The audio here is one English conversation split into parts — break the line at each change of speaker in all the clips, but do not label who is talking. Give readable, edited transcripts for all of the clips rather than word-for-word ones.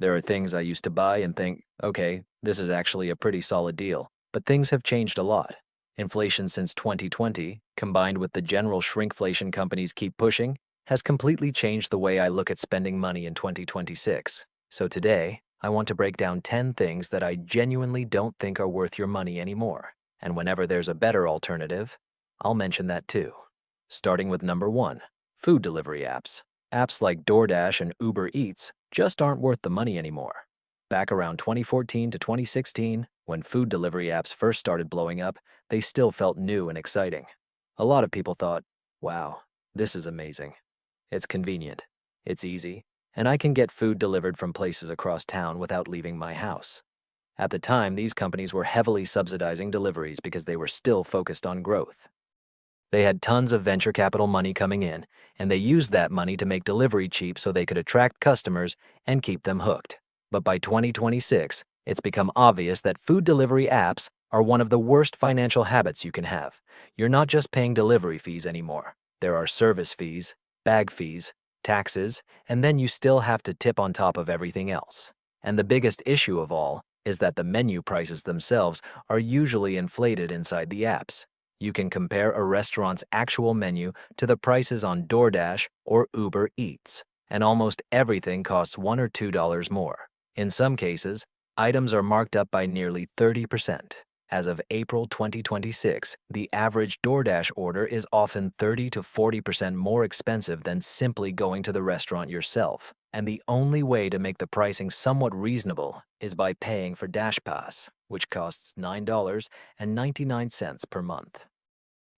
There are things I used to buy and think, okay, this is actually a pretty solid deal. But things have changed a lot. Inflation since 2020, combined with the general shrinkflation companies keep pushing, has completely changed the way I look at spending money in 2026. So today, I want to break down 10 things that I genuinely don't think are worth your money anymore. And whenever there's a better alternative, I'll mention that too. Starting with number 1, food delivery apps. Apps like DoorDash and Uber Eats just aren't worth the money anymore. Back around 2014 to 2016, when food delivery apps first started blowing up, they still felt new and exciting. A lot of people thought, wow, this is amazing. It's convenient, it's easy, and I can get food delivered from places across town without leaving my house. At the time, these companies were heavily subsidizing deliveries because they were still focused on growth. They had tons of venture capital money coming in, and they used that money to make delivery cheap so they could attract customers and keep them hooked. But by 2026, it's become obvious that food delivery apps are one of the worst financial habits you can have. You're not just paying delivery fees anymore. There are service fees, bag fees, taxes, and then you still have to tip on top of everything else. And the biggest issue of all is that the menu prices themselves are usually inflated inside the apps. You can compare a restaurant's actual menu to the prices on DoorDash or Uber Eats, and almost everything costs $1 or $2 more. In some cases, items are marked up by nearly 30%. As of April 2026, the average DoorDash order is often 30 to 40% more expensive than simply going to the restaurant yourself. And the only way to make the pricing somewhat reasonable is by paying for DashPass, which costs $9.99 per month.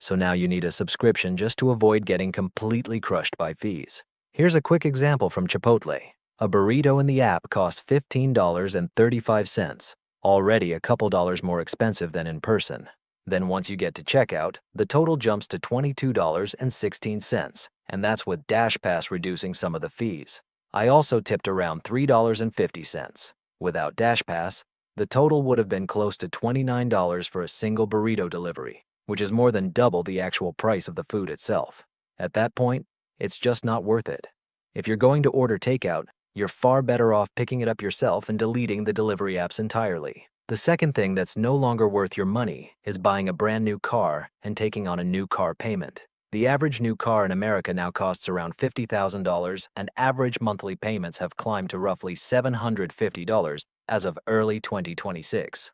So now you need a subscription just to avoid getting completely crushed by fees. Here's a quick example from Chipotle. A burrito in the app costs $15.35, already a couple dollars more expensive than in person. Then once you get to checkout, the total jumps to $22.16, and that's with DashPass reducing some of the fees. I also tipped around $3.50. Without DashPass, the total would have been close to $29 for a single burrito delivery, which is more than double the actual price of the food itself. At that point, it's just not worth it. If you're going to order takeout, you're far better off picking it up yourself and deleting the delivery apps entirely. The second thing that's no longer worth your money is buying a brand new car and taking on a new car payment. The average new car in America now costs around $50,000, and average monthly payments have climbed to roughly $750 as of early 2026.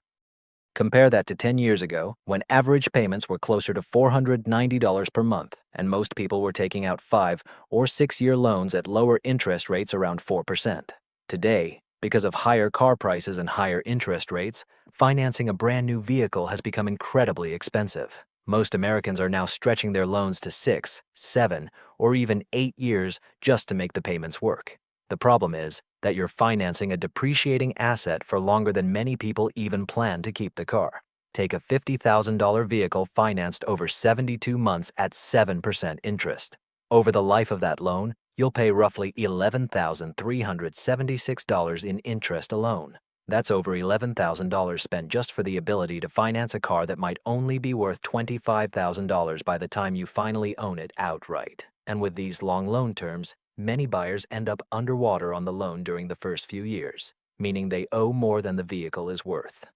Compare that to 10 years ago, when average payments were closer to $490 per month, and most people were taking out 5- or 6-year loans at lower interest rates around 4%. Today, because of higher car prices and higher interest rates, financing a brand new vehicle has become incredibly expensive. Most Americans are now stretching their loans to 6, 7, or even 8 years just to make the payments work. The problem is that you're financing a depreciating asset for longer than many people even plan to keep the car. Take a $50,000 vehicle financed over 72 months at 7% interest. Over the life of that loan, you'll pay roughly $11,376 in interest alone. That's over $11,000 spent just for the ability to finance a car that might only be worth $25,000 by the time you finally own it outright. And with these long loan terms, many buyers end up underwater on the loan during the first few years, meaning they owe more than the vehicle is worth.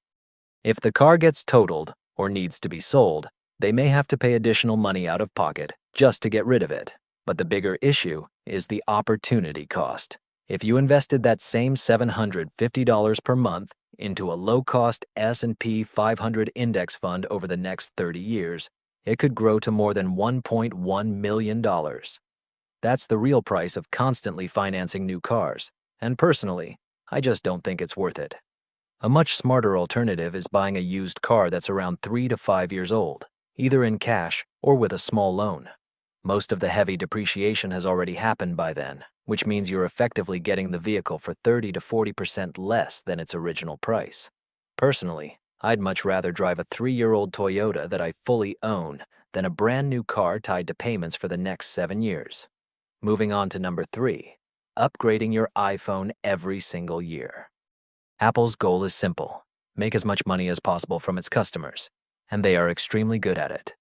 If the car gets totaled or needs to be sold, they may have to pay additional money out of pocket just to get rid of it. But the bigger issue is the opportunity cost. If you invested that same $750 per month into a low-cost S&P 500 index fund over the next 30 years, it could grow to more than $1.1 million. That's the real price of constantly financing new cars, and personally, I just don't think it's worth it. A much smarter alternative is buying a used car that's around 3 to 5 years old, either in cash or with a small loan. Most of the heavy depreciation has already happened by then, which means you're effectively getting the vehicle for 30 to 40% less than its original price. Personally, I'd much rather drive a 3-year-old Toyota that I fully own than a brand new car tied to payments for the next 7 years. Moving on to number 3, upgrading your iPhone every single year. Apple's goal is simple: make as much money as possible from its customers, and they are extremely good at it.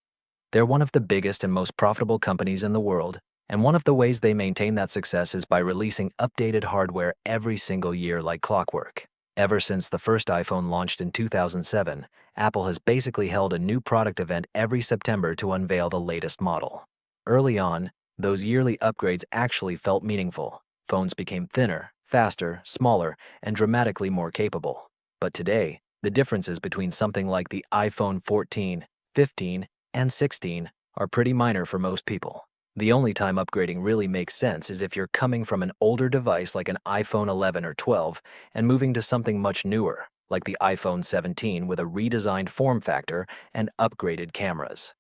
They're one of the biggest and most profitable companies in the world, And one of the ways they maintain that success is by releasing updated hardware every single year like clockwork. Ever since the first iPhone launched in 2007, Apple has basically held a new product event every September to unveil the latest model. Early on, those yearly upgrades actually felt meaningful. Phones became thinner, faster, smaller, and dramatically more capable. But today, the differences between something like the iPhone 14, 15, and 16 are pretty minor for most people. The only time upgrading really makes sense is if you're coming from an older device like an iPhone 11 or 12 and moving to something much newer, like the iPhone 17 with a redesigned form factor and upgraded cameras.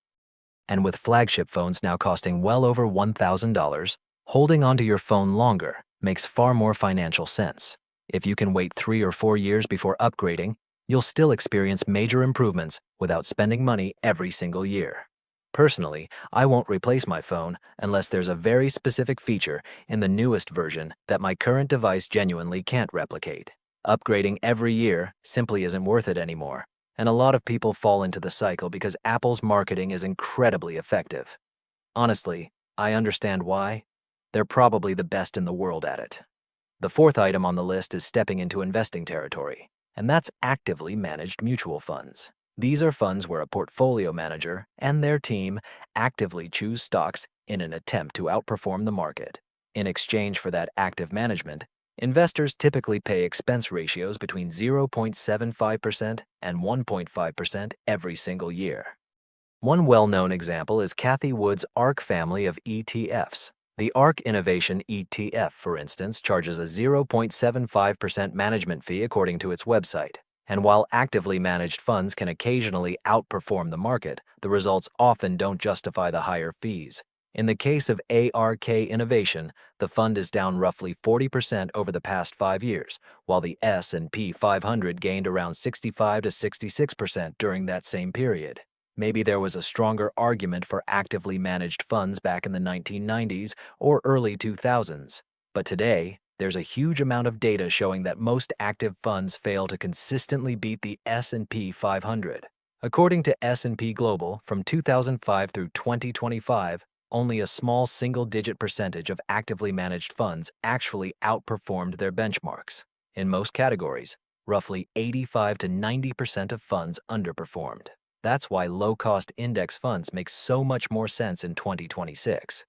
And with flagship phones now costing well over $1,000, holding onto your phone longer makes far more financial sense. If you can wait 3 or 4 years before upgrading, you'll still experience major improvements without spending money every single year. Personally, I won't replace my phone unless there's a very specific feature in the newest version that my current device genuinely can't replicate. Upgrading every year simply isn't worth it anymore, and a lot of people fall into the cycle because Apple's marketing is incredibly effective. Honestly, I understand why. They're probably the best in the world at it. The fourth item on the list is stepping into investing territory, and that's actively managed mutual funds. These are funds where a portfolio manager and their team actively choose stocks in an attempt to outperform the market. In exchange for that active management, investors typically pay expense ratios between 0.75% and 1.5% every single year. One well-known example is Cathie Wood's ARK family of ETFs. The ARK Innovation ETF, for instance, charges a 0.75% management fee according to its website. And while actively managed funds can occasionally outperform the market, the results often don't justify the higher fees. In the case of ARK Innovation, the fund is down roughly 40% over the past 5 years, while the S&P 500 gained around 65 to 66% during that same period. Maybe there was a stronger argument for actively managed funds back in the 1990s or early 2000s, but today, there's a huge amount of data showing that most active funds fail to consistently beat the S&P 500. According to S&P Global, from 2005 through 2025, only a small single-digit percentage of actively managed funds actually outperformed their benchmarks. In most categories, roughly 85 to 90% of funds underperformed. That's why low-cost index funds make so much more sense in 2026.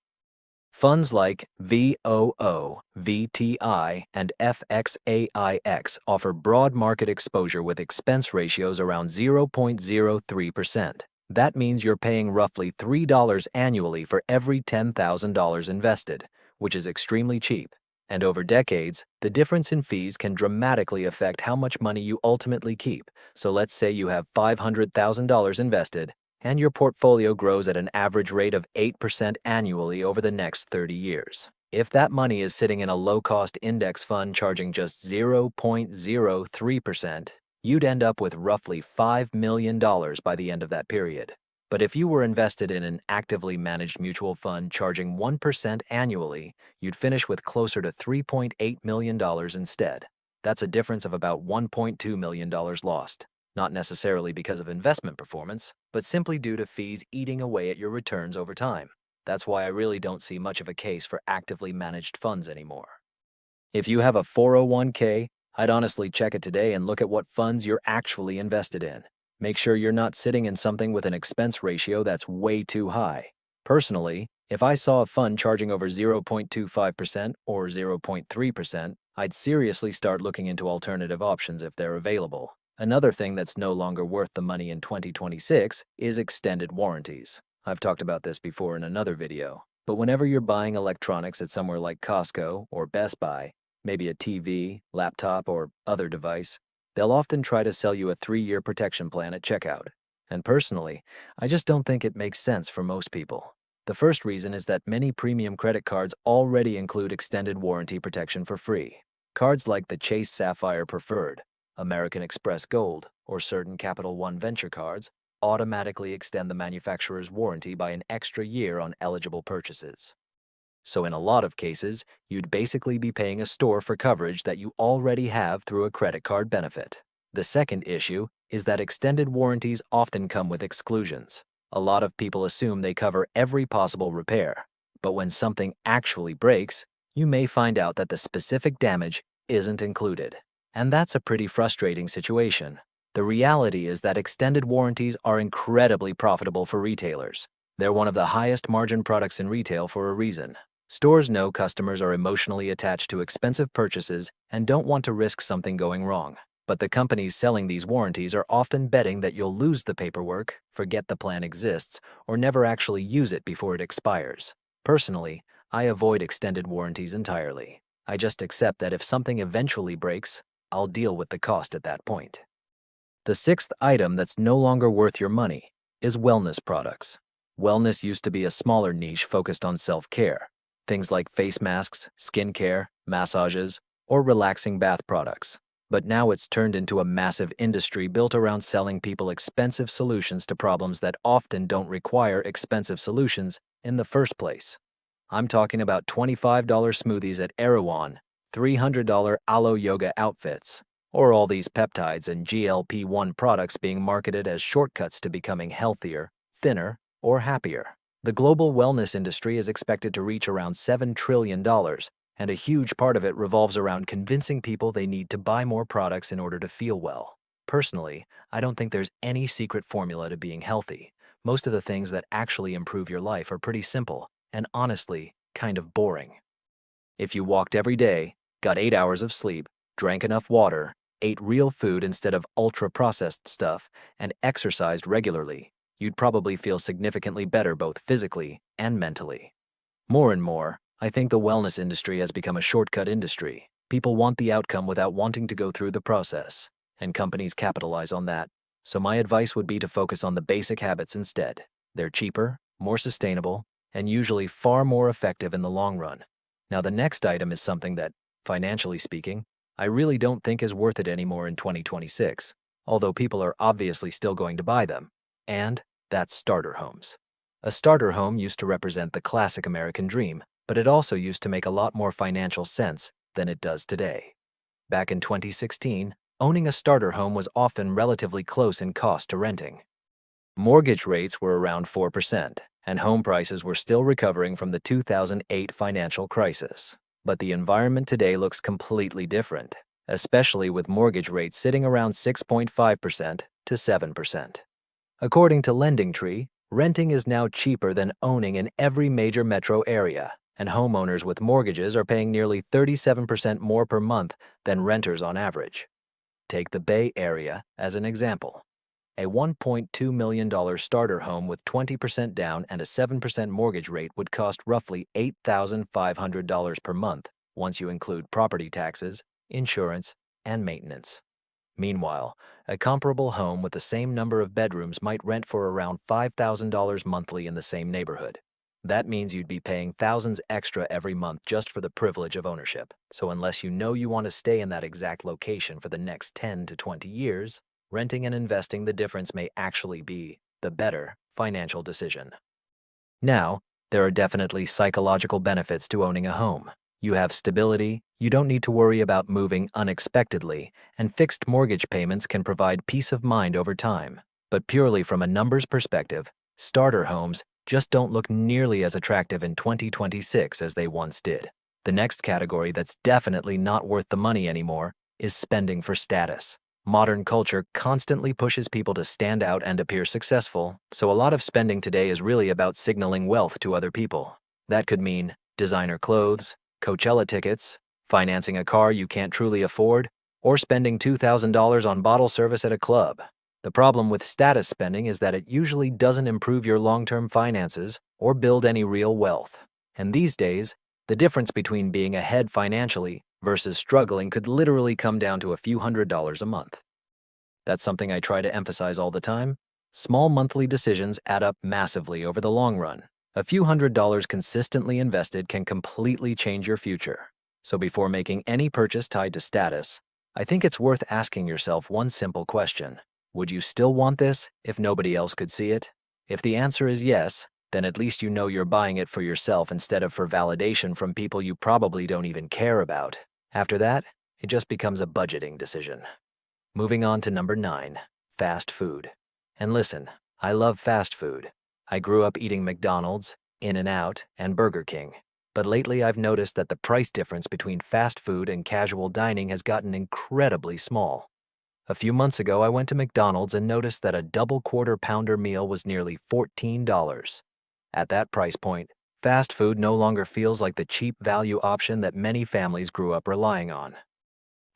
Funds like VOO, VTI, and FXAIX offer broad market exposure with expense ratios around 0.03%. That means you're paying roughly $3 annually for every $10,000 invested, which is extremely cheap. And over decades, the difference in fees can dramatically affect how much money you ultimately keep. So let's say you have $500,000 invested, and your portfolio grows at an average rate of 8% annually over the next 30 years. If that money is sitting in a low-cost index fund charging just 0.03%, you'd end up with roughly $5 million by the end of that period. But if you were invested in an actively managed mutual fund charging 1% annually, you'd finish with closer to $3.8 million instead. That's a difference of about $1.2 million lost. Not necessarily because of investment performance, but simply due to fees eating away at your returns over time. That's why I really don't see much of a case for actively managed funds anymore. If you have a 401k, I'd honestly check it today and look at what funds you're actually invested in. Make sure you're not sitting in something with an expense ratio that's way too high. Personally, if I saw a fund charging over 0.25% or 0.3%, I'd seriously start looking into alternative options if they're available. Another thing that's no longer worth the money in 2026 is extended warranties. I've talked about this before in another video, but whenever you're buying electronics at somewhere like Costco or Best Buy, maybe a TV, laptop, or other device, they'll often try to sell you a 3-year protection plan at checkout. And personally, I just don't think it makes sense for most people. The first reason is that many premium credit cards already include extended warranty protection for free. Cards like the Chase Sapphire Preferred, American Express Gold, or certain Capital One Venture cards automatically extend the manufacturer's warranty by an extra year on eligible purchases. So in a lot of cases, you'd basically be paying a store for coverage that you already have through a credit card benefit. The second issue is that extended warranties often come with exclusions. A lot of people assume they cover every possible repair, But when something actually breaks, you may find out that the specific damage isn't included. And that's a pretty frustrating situation. The reality is that extended warranties are incredibly profitable for retailers. They're one of the highest margin products in retail for a reason. Stores know customers are emotionally attached to expensive purchases and don't want to risk something going wrong. But the companies selling these warranties are often betting that you'll lose the paperwork, forget the plan exists, or never actually use it before it expires. Personally, I avoid extended warranties entirely. I just accept that if something eventually breaks, I'll deal with the cost at that point. The sixth item that's no longer worth your money is wellness products. Wellness used to be a smaller niche focused on self-care. Things like face masks, skincare, massages, or relaxing bath products. But now it's turned into a massive industry built around selling people expensive solutions to problems that often don't require expensive solutions in the first place. I'm talking about $25 smoothies at Erewhon, $300 Alo Yoga outfits, or all these peptides and GLP-1 products being marketed as shortcuts to becoming healthier, thinner, or happier. The global wellness industry is expected to reach around $7 trillion, and a huge part of it revolves around convincing people they need to buy more products in order to feel well. Personally, I don't think there's any secret formula to being healthy. Most of the things that actually improve your life are pretty simple, and honestly, kind of boring. If you walked every day, got 8 hours of sleep, drank enough water, ate real food instead of ultra-processed stuff, and exercised regularly, you'd probably feel significantly better both physically and mentally. More and more, I think the wellness industry has become a shortcut industry. People want the outcome without wanting to go through the process, and companies capitalize on that. So my advice would be to focus on the basic habits instead. They're cheaper, more sustainable, and usually far more effective in the long run. Now the next item is something that, financially speaking, I really don't think is worth it anymore in 2026, although people are obviously still going to buy them. And that's starter homes. A starter home used to represent the classic American dream, but it also used to make a lot more financial sense than it does today. Back in 2016, owning a starter home was often relatively close in cost to renting. Mortgage rates were around 4%, and home prices were still recovering from the 2008 financial crisis. But the environment today looks completely different, especially with mortgage rates sitting around 6.5% to 7%. According to LendingTree, renting is now cheaper than owning in every major metro area, and homeowners with mortgages are paying nearly 37% more per month than renters on average. Take the Bay Area as an example. A $1.2 million starter home with 20% down and a 7% mortgage rate would cost roughly $8,500 per month once you include property taxes, insurance, and maintenance. Meanwhile, a comparable home with the same number of bedrooms might rent for around $5,000 monthly in the same neighborhood. That means you'd be paying thousands extra every month just for the privilege of ownership. So unless you know you want to stay in that exact location for the next 10 to 20 years, renting and investing the difference may actually be the better financial decision. Now, there are definitely psychological benefits to owning a home. You have stability, you don't need to worry about moving unexpectedly, and fixed mortgage payments can provide peace of mind over time. But purely from a numbers perspective, starter homes just don't look nearly as attractive in 2026 as they once did. The next category that's definitely not worth the money anymore is spending for status. Modern culture constantly pushes people to stand out and appear successful, so a lot of spending today is really about signaling wealth to other people. That could mean designer clothes, Coachella tickets, financing a car you can't truly afford, or spending $2,000 on bottle service at a club. The problem with status spending is that it usually doesn't improve your long-term finances or build any real wealth. And these days, the difference between being ahead financially versus struggling could literally come down to a few $100s a month. That's something I try to emphasize all the time. Small monthly decisions add up massively over the long run. A few $100s consistently invested can completely change your future. So before making any purchase tied to status, I think it's worth asking yourself one simple question. Would you still want this if nobody else could see it? If the answer is yes, then at least you know you're buying it for yourself instead of for validation from people you probably don't even care about. After that, it just becomes a budgeting decision. Moving on to number 9, fast food. And listen, I love fast food. I grew up eating McDonald's, In-N-Out, and Burger King. But lately I've noticed that the price difference between fast food and casual dining has gotten incredibly small. A few months ago, I went to McDonald's and noticed that a double quarter pounder meal was nearly $14. At that price point, fast food no longer feels like the cheap value option that many families grew up relying on.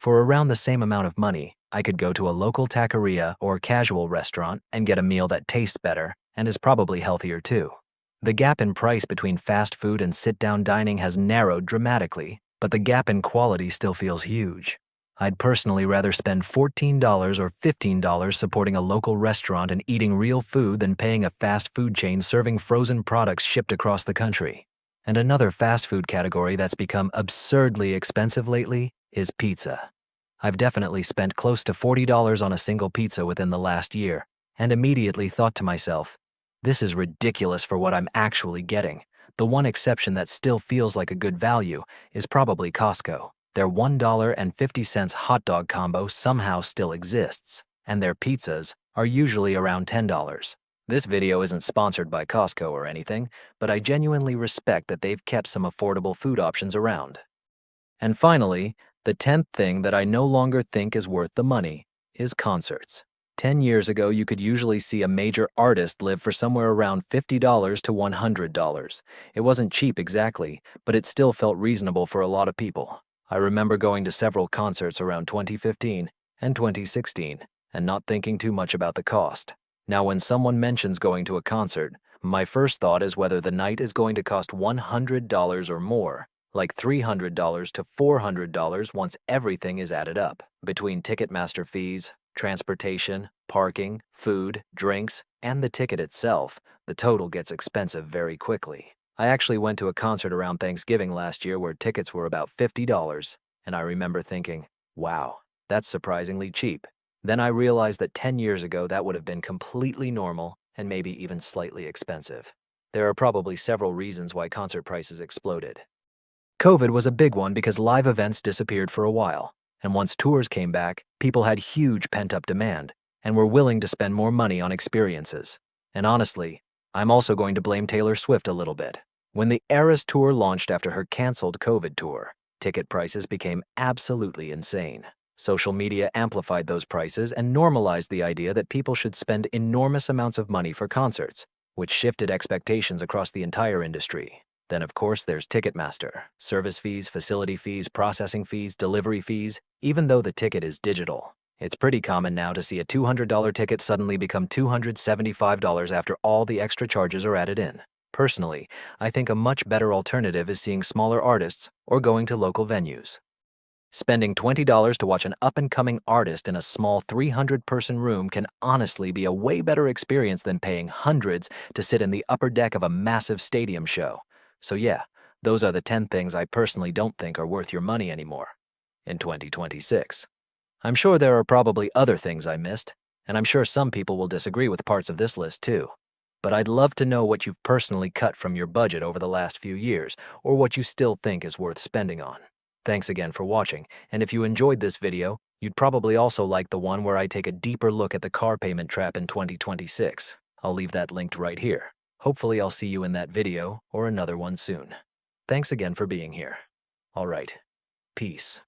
For around the same amount of money, I could go to a local taqueria or casual restaurant and get a meal that tastes better and is probably healthier too. The gap in price between fast food and sit-down dining has narrowed dramatically, but the gap in quality still feels huge. I'd personally rather spend $14 or $15 supporting a local restaurant and eating real food than paying a fast food chain serving frozen products shipped across the country. And another fast food category that's become absurdly expensive lately is pizza. I've definitely spent close to $40 on a single pizza within the last year, and immediately thought to myself, this is ridiculous for what I'm actually getting. The one exception that still feels like a good value is probably Costco. Their $1.50 hot dog combo somehow still exists, and their pizzas are usually around $10. This video isn't sponsored by Costco or anything, but I genuinely respect that they've kept some affordable food options around. And finally, the 10th thing that I no longer think is worth the money is concerts. 10 years ago, you could usually see a major artist live for somewhere around $50 to $100. It wasn't cheap exactly, but it still felt reasonable for a lot of people. I remember going to several concerts around 2015 and 2016 and not thinking too much about the cost. Now, when someone mentions going to a concert, my first thought is whether the night is going to cost $100 or more, like $300 to $400 once everything is added up, between Ticketmaster fees, transportation, parking, food, drinks, and the ticket itself. The total gets expensive very quickly. I actually went to a concert around Thanksgiving last year where tickets were about $50, and I remember thinking, wow, that's surprisingly cheap. Then I realized that 10 years ago that would have been completely normal and maybe even slightly expensive. There are probably several reasons why concert prices exploded. COVID was a big one because live events disappeared for a while, and once tours came back, people had huge pent-up demand and were willing to spend more money on experiences. And honestly, I'm also going to blame Taylor Swift a little bit. When the Eras Tour launched after her canceled COVID tour, ticket prices became absolutely insane. Social media amplified those prices and normalized the idea that people should spend enormous amounts of money for concerts, which shifted expectations across the entire industry. Then, of course, there's Ticketmaster. Service fees, facility fees, processing fees, delivery fees, even though the ticket is digital. It's pretty common now to see a $200 ticket suddenly become $275 after all the extra charges are added in. Personally, I think a much better alternative is seeing smaller artists or going to local venues. Spending $20 to watch an up-and-coming artist in a small 300-person room can honestly be a way better experience than paying hundreds to sit in the upper deck of a massive stadium show. So yeah, those are the 10 things I personally don't think are worth your money anymore in 2026. I'm sure there are probably other things I missed, and I'm sure some people will disagree with parts of this list too. But I'd love to know what you've personally cut from your budget over the last few years, or what you still think is worth spending on. Thanks again for watching, and if you enjoyed this video, you'd probably also like the one where I take a deeper look at the car payment trap in 2026. I'll leave that linked right here. Hopefully I'll see you in that video or another one soon. Thanks again for being here. All right. Peace.